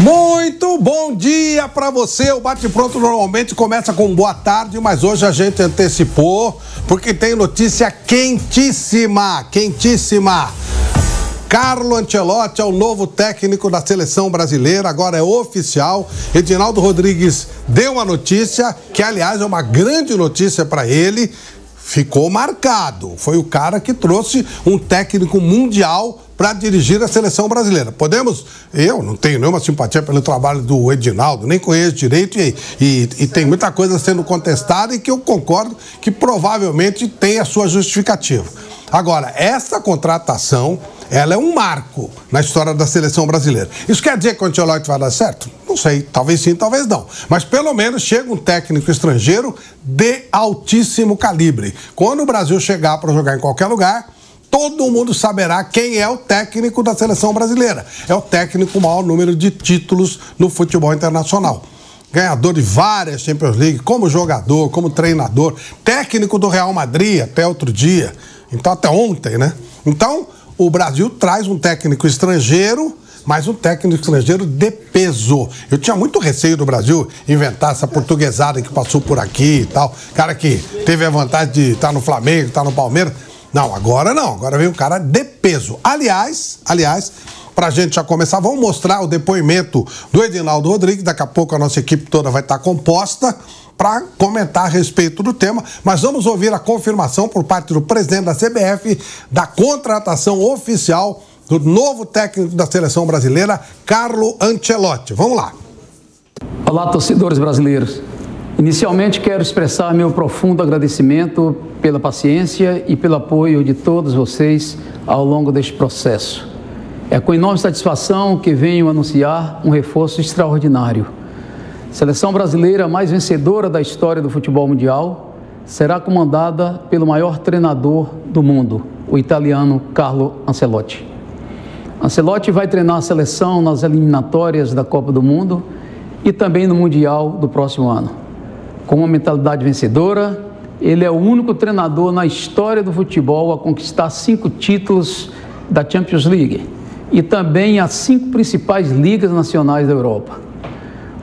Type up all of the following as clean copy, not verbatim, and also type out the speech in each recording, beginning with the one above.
Muito bom dia para você. O Bate Pronto normalmente começa com boa tarde, mas hoje a gente antecipou porque tem notícia quentíssima, quentíssima. Carlo Ancelotti é o novo técnico da seleção brasileira, agora é oficial. Edinaldo Rodrigues deu a notícia, que aliás é uma grande notícia para ele. Ficou marcado. Foi o cara que trouxe um técnico mundial para dirigir a seleção brasileira. Eu não tenho nenhuma simpatia pelo trabalho do Edinaldo, nem conheço direito e tem muita coisa sendo contestada e que eu concordo que provavelmente tem a sua justificativa. Agora, essa contratação, ela é um marco na história da seleção brasileira. Isso quer dizer que o Ancelotti vai dar certo? Não sei, talvez sim, talvez não. Mas pelo menos chega um técnico estrangeiro de altíssimo calibre. Quando o Brasil chegar para jogar em qualquer lugar, todo mundo saberá quem é o técnico da seleção brasileira. É o técnico com o maior número de títulos no futebol internacional. Ganhador de várias Champions League, como jogador, como treinador, técnico do Real Madrid até outro dia, então até ontem, né? Então, o Brasil traz um técnico estrangeiro, mas um técnico estrangeiro de peso. Eu tinha muito receio do Brasil inventar essa portuguesada que passou por aqui e tal. Cara que teve a vantagem de estar no Flamengo, estar no Palmeiras. Não, agora vem um cara de peso. Aliás, pra gente já começar, vamos mostrar o depoimento do Edinaldo Rodrigues. Daqui a pouco a nossa equipe toda vai estar composta para comentar a respeito do tema, mas vamos ouvir a confirmação por parte do presidente da CBF da contratação oficial do novo técnico da seleção brasileira, Carlo Ancelotti. Vamos lá. Olá, torcedores brasileiros. Inicialmente quero expressar meu profundo agradecimento pela paciência e pelo apoio de todos vocês ao longo deste processo. É com enorme satisfação que venho anunciar um reforço extraordinário. A seleção brasileira mais vencedora da história do futebol mundial será comandada pelo maior treinador do mundo, o italiano Carlo Ancelotti. Ancelotti vai treinar a seleção nas eliminatórias da Copa do Mundo e também no Mundial do próximo ano. Com uma mentalidade vencedora, ele é o único treinador na história do futebol a conquistar 5 títulos da Champions League e também as 5 principais ligas nacionais da Europa.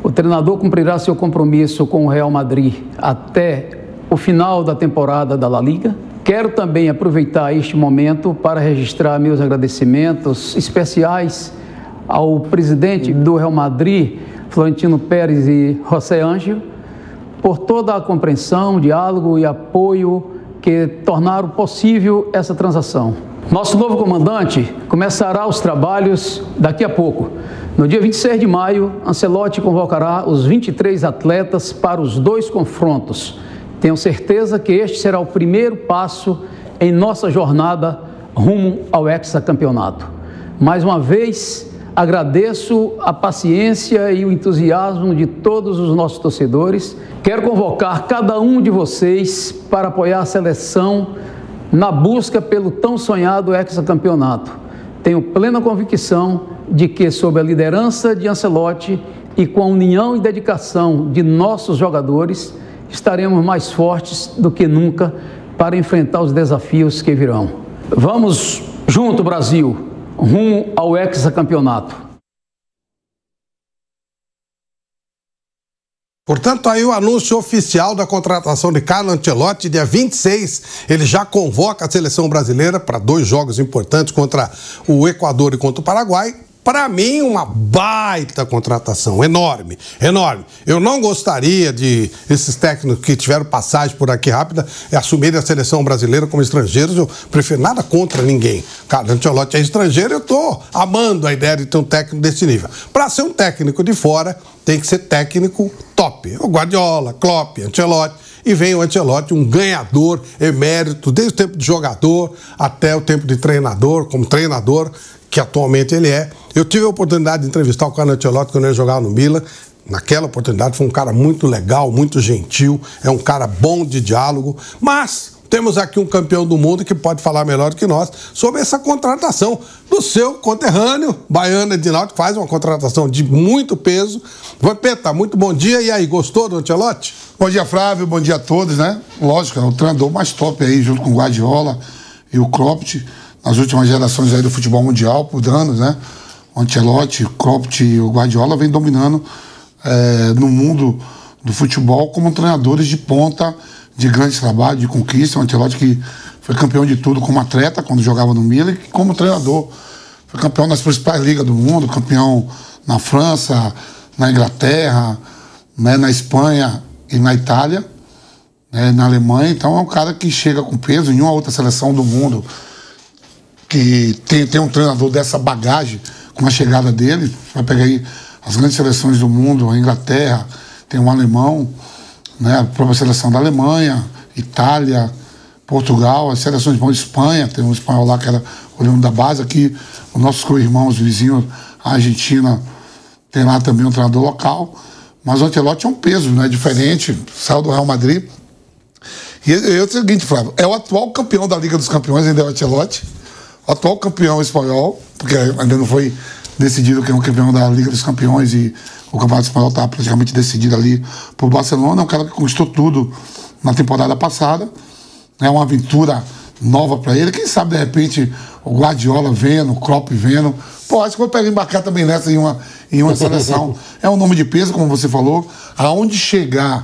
O treinador cumprirá seu compromisso com o Real Madrid até o final da temporada da La Liga. Quero também aproveitar este momento para registrar meus agradecimentos especiais ao presidente do Real Madrid, Florentino Pérez e José Ángel, por toda a compreensão, diálogo e apoio que tornaram possível essa transação. Nosso novo comandante começará os trabalhos daqui a pouco. No dia 26 de maio, Ancelotti convocará os 23 atletas para os 2 confrontos. Tenho certeza que este será o primeiro passo em nossa jornada rumo ao hexacampeonato. Mais uma vez, agradeço a paciência e o entusiasmo de todos os nossos torcedores. Quero convocar cada um de vocês para apoiar a seleção na busca pelo tão sonhado hexacampeonato. Tenho plena convicção de que, sob a liderança de Ancelotti e com a união e dedicação de nossos jogadores, estaremos mais fortes do que nunca para enfrentar os desafios que virão. Vamos junto, Brasil, rumo ao hexacampeonato. Portanto, aí o anúncio oficial da contratação de Carlo Ancelotti, dia 26, ele já convoca a seleção brasileira para 2 jogos importantes contra o Equador e contra o Paraguai. Para mim, uma baita contratação, enorme, enorme. Eu não gostaria de esses técnicos que tiveram passagem por aqui rápida assumirem a seleção brasileira como estrangeiros. Eu prefiro nada contra ninguém. Carlo Ancelotti é estrangeiro, eu estou amando a ideia de ter um técnico desse nível. Para ser um técnico de fora, tem que ser técnico top. O Guardiola, Klopp, Ancelotti. E vem o Ancelotti, um ganhador emérito, desde o tempo de jogador até o tempo de treinador, como treinador, que atualmente ele é. Eu tive a oportunidade de entrevistar o Carlo Ancelotti quando ele jogava no Milan. Naquela oportunidade foi um cara muito legal, muito gentil, é um cara bom de diálogo, mas temos aqui um campeão do mundo que pode falar melhor do que nós sobre essa contratação do seu conterrâneo, baiano Edinaldo, que faz uma contratação de muito peso. Vampeta, muito bom dia. E aí, gostou do Ancelotti? Bom dia, Flávio, bom dia a todos, né? Lógico, é o treinador mais top aí, junto com o Guardiola e o Klopp, nas últimas gerações aí do futebol mundial, por anos, né? o Ancelotti, o Klopp e o Guardiola vem dominando no mundo do futebol como treinadores de ponta, de grande trabalho, de conquista. O Ancelotti que foi campeão de tudo como atleta, quando jogava no Milan, e como treinador. Foi campeão nas principais ligas do mundo, campeão na França, na Inglaterra, né, na Espanha e na Itália, né, na Alemanha. Então é um cara que chega com peso em uma outra seleção do mundo, que tem um treinador dessa bagagem com a chegada dele. Vai pegar aí as grandes seleções do mundo, a Inglaterra, tem um alemão, né, a própria seleção da Alemanha, Itália, Portugal, as seleções de Espanha, tem um espanhol lá que era o leão da base. Aqui, os nossos co-irmãos vizinhos, a Argentina, tem lá também um treinador local. Mas o Ancelotti é um peso, né, diferente, saiu do Real Madrid. E é o seguinte, Flávio, é o atual campeão da Liga dos Campeões, ainda é o Ancelotti, o atual campeão espanhol, porque ainda não foi decidido quem é o campeão da Liga dos Campeões, e o Campeonato Espanhol está praticamente decidido ali por Barcelona. É um cara que conquistou tudo na temporada passada. É uma aventura nova para ele. Quem sabe, de repente, o Guardiola vendo, o Klopp vendo. Pô, acho que vou pegar embarcar também nessa em uma seleção. É um nome de peso, como você falou. Aonde chegar,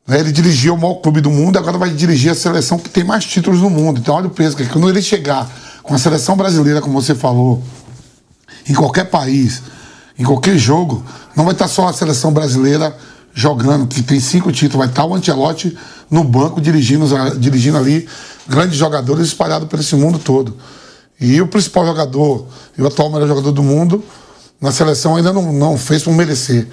né, ele dirigiu o maior clube do mundo, agora vai dirigir a seleção que tem mais títulos no mundo. Então, olha o peso. Que quando ele chegar com a seleção brasileira, como você falou, em qualquer país, em qualquer jogo, não vai estar só a seleção brasileira jogando, que tem 5 títulos, vai estar o Ancelotti no banco dirigindo ali grandes jogadores espalhados por esse mundo todo. E o principal jogador, e o atual melhor jogador do mundo, na seleção ainda não fez por merecer.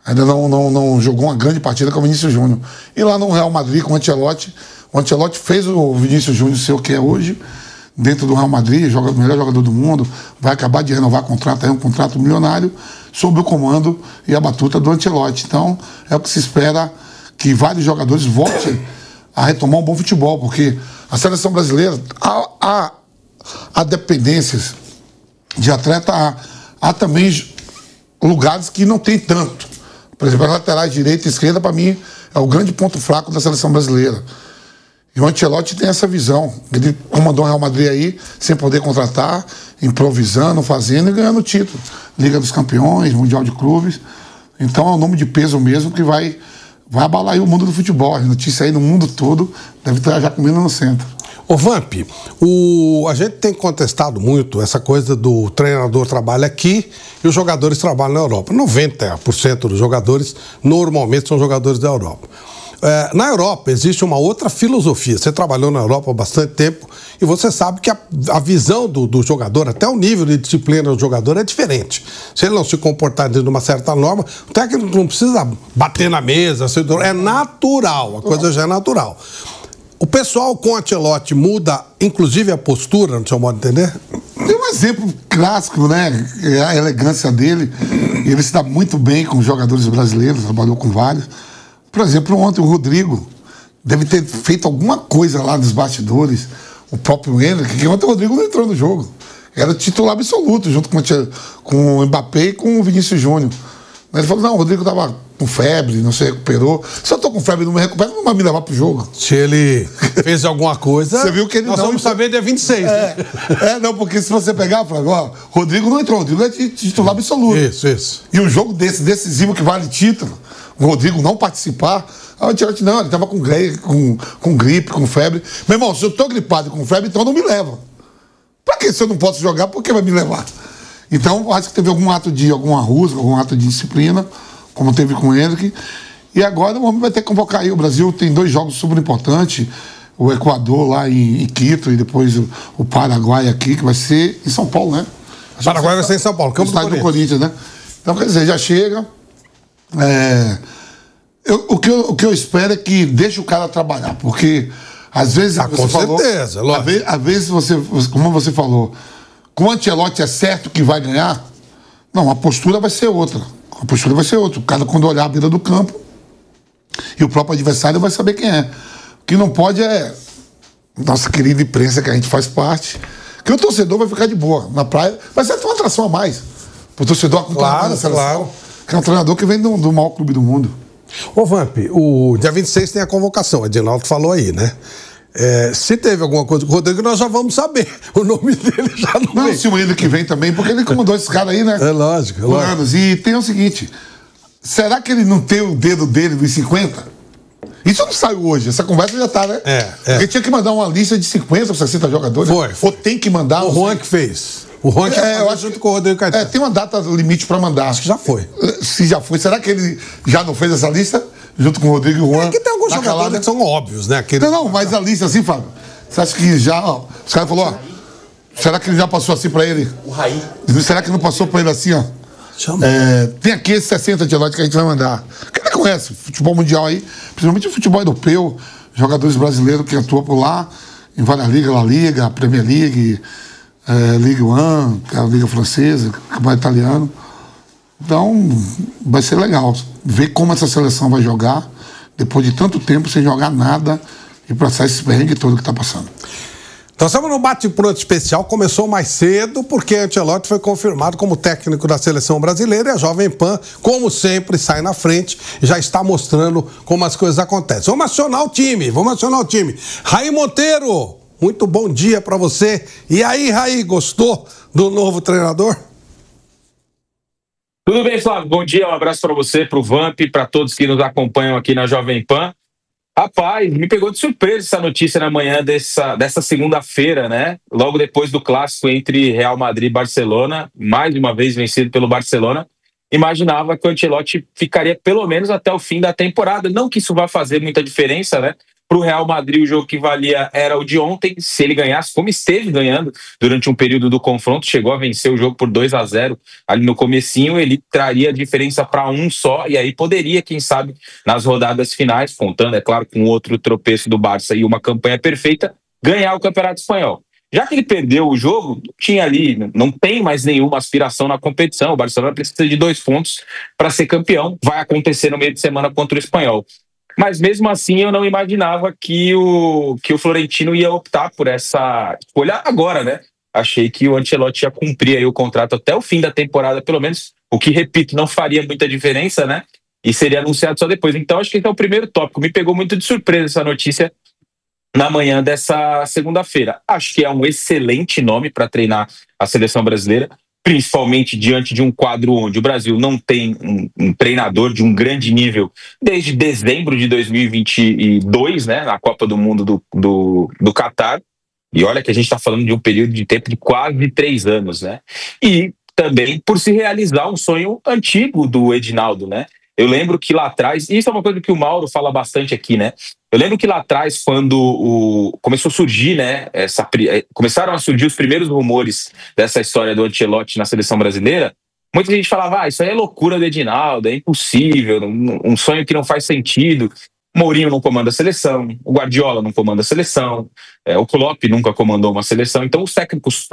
Ainda não jogou uma grande partida com o Vinícius Júnior. E lá no Real Madrid, com o Ancelotti fez o Vinícius Júnior ser o que é hoje, dentro do Real Madrid, o melhor jogador do mundo, vai acabar de renovar contrato, é um contrato milionário, sob o comando e a batuta do Ancelotti. Então, é o que se espera, que vários jogadores voltem a retomar um bom futebol, porque a seleção brasileira, há dependências de atleta, há também lugares que não tem tanto. Por exemplo, as laterais direita e esquerda, para mim, é o grande ponto fraco da seleção brasileira. E o Ancelotti tem essa visão. Ele comandou o Real Madrid aí, sem poder contratar, improvisando, fazendo e ganhando título. Liga dos Campeões, Mundial de Clubes. Então é um nome de peso mesmo que vai abalar aí o mundo do futebol. A notícia aí no mundo todo deve estar já comendo no centro. Ô Vamp, a gente tem contestado muito essa coisa do treinador trabalha aqui e os jogadores trabalham na Europa. 90% dos jogadores normalmente são jogadores da Europa. Na Europa existe uma outra filosofia. Você trabalhou na Europa há bastante tempo e você sabe que a visão do jogador, até o nível de disciplina do jogador é diferente. Se ele não se comportar dentro de uma certa norma, o técnico não precisa bater na mesa, é natural, a coisa já é natural. O pessoal com Ancelotti muda, inclusive, a postura, no seu modo de entender? Tem um exemplo clássico, né? A elegância dele. Ele se dá muito bem com os jogadores brasileiros, trabalhou com vários. Por exemplo, ontem o Rodrigo deve ter feito alguma coisa lá nos bastidores, o próprio Henrique, que ontem o Rodrigo não entrou no jogo. Era titular absoluto, junto com o Mbappé e com o Vinícius Júnior. Ele falou, não, o Rodrigo estava com febre, não se recuperou. Se eu estou com febre e não me recupero, não vai me levar pro jogo. Se ele fez alguma coisa, você viu que ele nós vamos saber dia 26. Não, porque se você pegar, ó, Rodrigo não entrou, o Rodrigo é titular absoluto. Isso. E um jogo desse decisivo que vale título, o Rodrigo não participar, o Ancelotti não, ele estava com gripe, com febre. Meu irmão, se eu estou gripado e com febre, então não me leva. Pra que se eu não posso jogar, por que vai me levar? Então, acho que teve alguma rusga, algum ato de disciplina, como teve com o Henrique. E agora o homem vai ter que convocar aí. O Brasil tem 2 jogos super importantes. O Equador lá em Quito e depois o Paraguai aqui, que vai ser em São Paulo, né? O Paraguai vai ser em São Paulo, campo do Corinthians, né? Então, quer dizer, já chega. O que eu espero é que deixe o cara trabalhar, porque às vezes você falou... Com certeza, lógico. Às vezes como você falou, com o Ancelotti é certo que vai ganhar? Não, a postura vai ser outra. O cara, quando olhar a beira do campo, e o próprio adversário vai saber quem é. O que não pode é nossa querida imprensa, que a gente faz parte, que o torcedor vai ficar de boa. Na praia vai ser uma atração a mais pro torcedor acompanhar a seleção. Claro. Que é um treinador que vem do maior clube do mundo. Ô Vamp, o dia 26 tem a convocação, o Edinaldo falou aí, né? se teve alguma coisa com o Rodrigo, nós já vamos saber. O nome dele já não vem. Se o ano que vem também, porque ele comandou esses caras aí, né? É lógico. Por anos. E tem o seguinte, será que ele não tem o dedo dele dos 50? Isso não saiu hoje, essa conversa já tá, né? Porque tinha que mandar uma lista de 50 ou 60 jogadores. Foi. Ou tem que mandar... O Juan que fez. O Juan que eu acho junto com o Rodrigo Caetano. Tem uma data limite pra mandar. Acho que já foi. Se já foi, será que ele já não fez essa lista? Junto com o Rodrigo e o Juan. É que tem alguns jogadores que são óbvios, né? Não, mas a lista assim, Fábio, você acha que já... Ó, os caras falaram, será que ele já passou assim pra ele? O Raí. Será que não passou pra ele assim, ó? Tem aqui esses 60 Ancelotti que a gente vai mandar. Quem não conhece futebol mundial aí, principalmente o futebol europeu, jogadores brasileiros que atuam por lá, em várias ligas, La Liga, Premier League, Ligue 1, a Liga Francesa, Campeonato Italiano. Então, vai ser legal ver como essa seleção vai jogar depois de tanto tempo sem jogar nada e passar esse perrengue todo que está passando. Nós estamos no bate-pronto especial, começou mais cedo porque Ancelotti foi confirmado como técnico da seleção brasileira e a Jovem Pan, como sempre, sai na frente e já está mostrando como as coisas acontecem. Vamos acionar o time. Raí Monteiro, muito bom dia para você. E aí, Raí, gostou do novo treinador? Tudo bem, Flávio? Bom dia, um abraço para você, para o Vamp, para todos que nos acompanham aqui na Jovem Pan. Rapaz, me pegou de surpresa essa notícia na manhã dessa segunda-feira, né? Logo depois do clássico entre Real Madrid e Barcelona, mais uma vez vencido pelo Barcelona. Imaginava que o Ancelotti ficaria pelo menos até o fim da temporada. Não que isso vá fazer muita diferença, né? Para o Real Madrid, o jogo que valia era o de ontem. Se ele ganhasse, como esteve ganhando durante um período do confronto, chegou a vencer o jogo por 2-0 ali no comecinho, ele traria a diferença para um só, e aí poderia, quem sabe, nas rodadas finais, contando, é claro, com outro tropeço do Barça e uma campanha perfeita, ganhar o Campeonato Espanhol. Já que ele perdeu o jogo, não tem mais nenhuma aspiração na competição. O Barcelona precisa de 2 pontos para ser campeão. Vai acontecer no meio de semana contra o Espanhol. Mas mesmo assim eu não imaginava que o Florentino ia optar por essa escolha agora, né? Achei que o Ancelotti ia cumprir aí o contrato até o fim da temporada, pelo menos, o que, repito, não faria muita diferença, né? E seria anunciado só depois. Então acho que esse é o primeiro tópico. Me pegou muito de surpresa essa notícia na manhã dessa segunda-feira. Acho que é um excelente nome para treinar a seleção brasileira, principalmente diante de um quadro onde o Brasil não tem um treinador de um grande nível desde dezembro de 2022, né, na Copa do Mundo do Catar. E olha que a gente está falando de um período de tempo de quase 3 anos, né? E também por se realizar um sonho antigo do Edinaldo, né? Eu lembro que lá atrás, e isso é uma coisa que o Mauro fala bastante aqui, né? Eu lembro que lá atrás, quando começou a surgir, né? Começaram a surgir os primeiros rumores dessa história do Ancelotti na seleção brasileira, muita gente falava, isso aí é loucura do Edinaldo, é impossível, um sonho que não faz sentido. O Mourinho não comanda a seleção, o Guardiola não comanda a seleção, o Klopp nunca comandou uma seleção. Então os técnicos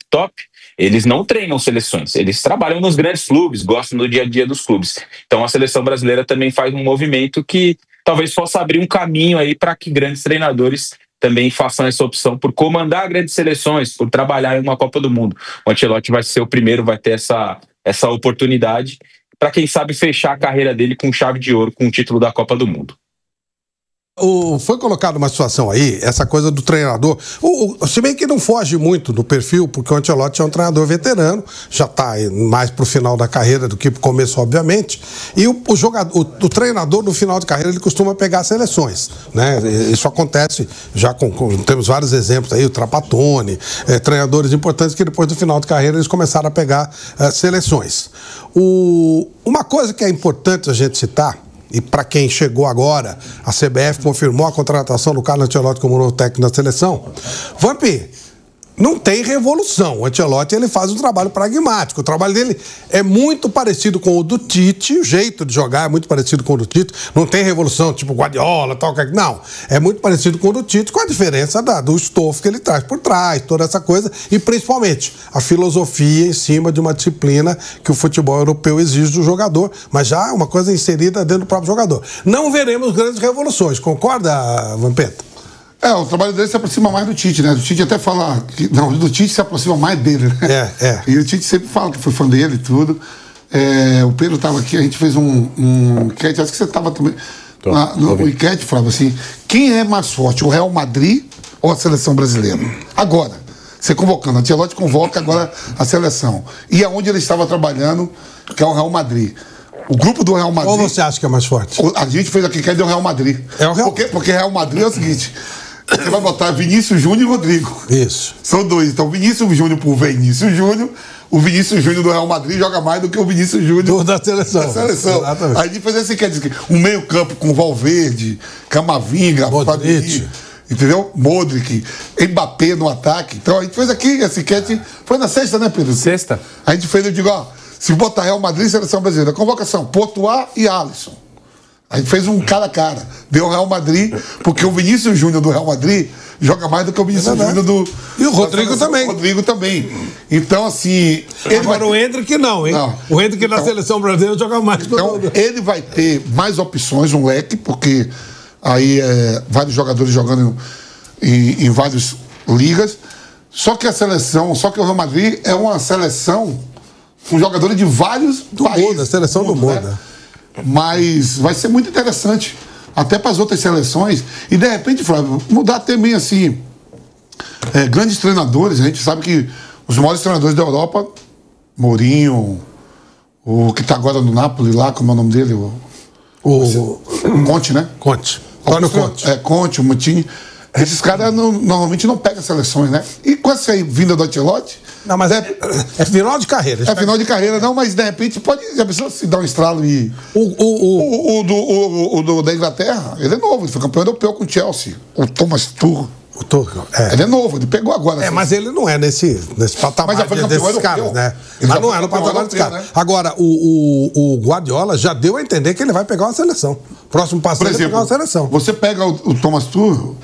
top, eles não treinam seleções, eles trabalham nos grandes clubes, gostam do dia a dia dos clubes. Então a seleção brasileira também faz um movimento que talvez possa abrir um caminho aí para que grandes treinadores também façam essa opção por comandar grandes seleções, por trabalhar em uma Copa do Mundo. O Ancelotti vai ser o primeiro, vai ter essa oportunidade para, quem sabe, fechar a carreira dele com chave de ouro, com o título da Copa do Mundo. Foi colocado uma situação aí, essa coisa do treinador, se bem que não foge muito do perfil, porque o Ancelotti é um treinador veterano, já está mais pro final da carreira do que pro começo, obviamente, e o treinador no final de carreira ele costuma pegar seleções, né? Isso acontece já temos vários exemplos aí, o Trapattoni, treinadores importantes que depois do final de carreira eles começaram a pegar seleções. Uma coisa que é importante a gente citar, e para quem chegou agora, a CBF confirmou a contratação do Carlo Ancelotti como novo técnico da seleção. Vamp, não tem revolução. O Ancelotti ele faz um trabalho pragmático. O trabalho dele é muito parecido com o do Tite, o jeito de jogar é muito parecido com o do Tite. Não tem revolução tipo Guardiola, tal, não. É muito parecido com o do Tite, com a diferença do estofo que ele traz por trás, toda essa coisa, e principalmente a filosofia em cima de uma disciplina que o futebol europeu exige do jogador, mas já é uma coisa inserida dentro do próprio jogador. Não veremos grandes revoluções, concorda, Vampeta? O trabalho dele se aproxima mais do Tite, né? O Tite até fala que... Não, do Tite se aproxima mais dele, né? E o Tite sempre fala que foi fã dele e tudo. O Pedro estava aqui, a gente fez acho que você estava também... no enquete falava assim, quem é mais forte, o Real Madrid ou a seleção brasileira? Agora, você convocando, a Ancelotti convoca agora a seleção. E aonde ele estava trabalhando, que é o Real Madrid. O grupo do Real Madrid... Qual você acha que é mais forte? A gente fez aqui, que é do Real Madrid. É o Real... Porque Real Madrid é o seguinte, você vai botar Vinícius Júnior e Rodrigo. Isso. São dois. Então, Vinícius Júnior por Vinícius Júnior, o Vinícius Júnior do Real Madrid joga mais do que o Vinícius Júnior da seleção. Exatamente. Aí a gente fez esse quer dizer, um meio campo com Valverde, Camavinga, Fabinho, entendeu? Modric, Mbappé no ataque. Então a gente fez aqui esse enquete, foi na sexta, né, Pedro? Sexta. A gente fez, eu digo, ó, se botar Real Madrid e seleção brasileira, convocação, Portuá e Alisson. A gente fez um cara a cara. Deu o Real Madrid, porque o Vinícius Júnior do Real Madrid joga mais do que o Vinícius Júnior do... E o Rodrigo também. O Rodrigo também. Então, assim... Agora o Endrick não, hein? Não. O Endrick na seleção brasileira joga mais que o Então, ele vai ter mais opções, um leque, porque aí vários jogadores jogando em várias ligas. Só que o Real Madrid é uma seleção com jogadores de vários países. Mundo, a seleção do mundo. Né? Mas vai ser muito interessante, até para as outras seleções. E de repente, Flávio, mudar também assim, grandes treinadores. A gente sabe que os maiores treinadores da Europa, Mourinho, o que está agora no Napoli lá, como é o nome dele? O Conte, né? Conte. Antônio Conte. Conte, o Moutinho. Esses caras normalmente não pegam seleções, né? E com essa vinda do Ancelotti... Não, mas é final de carreira. É final de carreira, não, mas de repente pode... Já pensou se dar um estralo e... O da Inglaterra, ele é novo, ele foi campeão europeu com o Chelsea. O Thomas Tuchel. Ele é novo, ele pegou agora. Mas ele não é nesse patamar desses caras, né? Mas não é no patamar desses caras. Né? Agora, o Guardiola já deu a entender que ele vai pegar uma seleção. Próximo passo é pegar uma seleção. Você pega o Thomas Tuchel...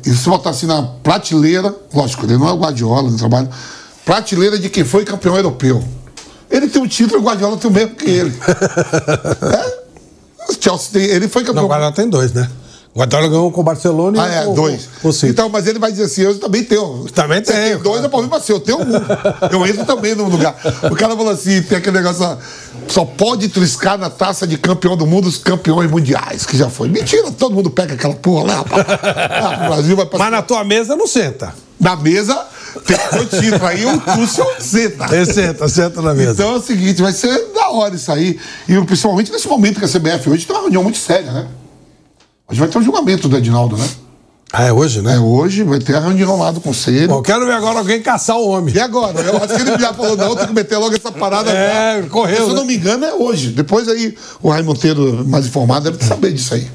e se botar assim na prateleira, lógico, ele não é o Guardiola no trabalho, prateleira de quem foi campeão europeu. Ele tem um título, o Guardiola tem o mesmo que ele. O Chelsea ele foi campeão. Não, o Guardiola tem 2, né? O Guardiola ganhou com o Barcelona e 2. Então, mas ele vai dizer assim, eu também tenho. Também tenho. Tem 2, eu posso vir pra ser, eu tenho 1. Eu entro também no lugar. O cara falou assim, tem aquele negócio, só pode triscar na taça de campeão do mundo os campeões mundiais, que já foi. Mentira, todo mundo pega aquela porra lá. O Brasil vai passar. Mas na tua mesa não senta. Na mesa tem 2 títulos, aí o Tuchel senta. Ele senta na mesa. Então é o seguinte, vai ser da hora isso aí. E principalmente nesse momento que a CBF hoje tem uma reunião muito séria, né? Hoje vai ter um julgamento do Edinaldo, né? Hoje, né? Hoje vai ter a reunião lá do conselho. Bom, quero ver agora alguém caçar o homem. E agora? Eu acho que ele já falou, não, tem que meter logo essa parada. Correu. Se eu não me engano, é hoje. Depois aí o Raio Monteiro, mais informado, deve saber disso aí.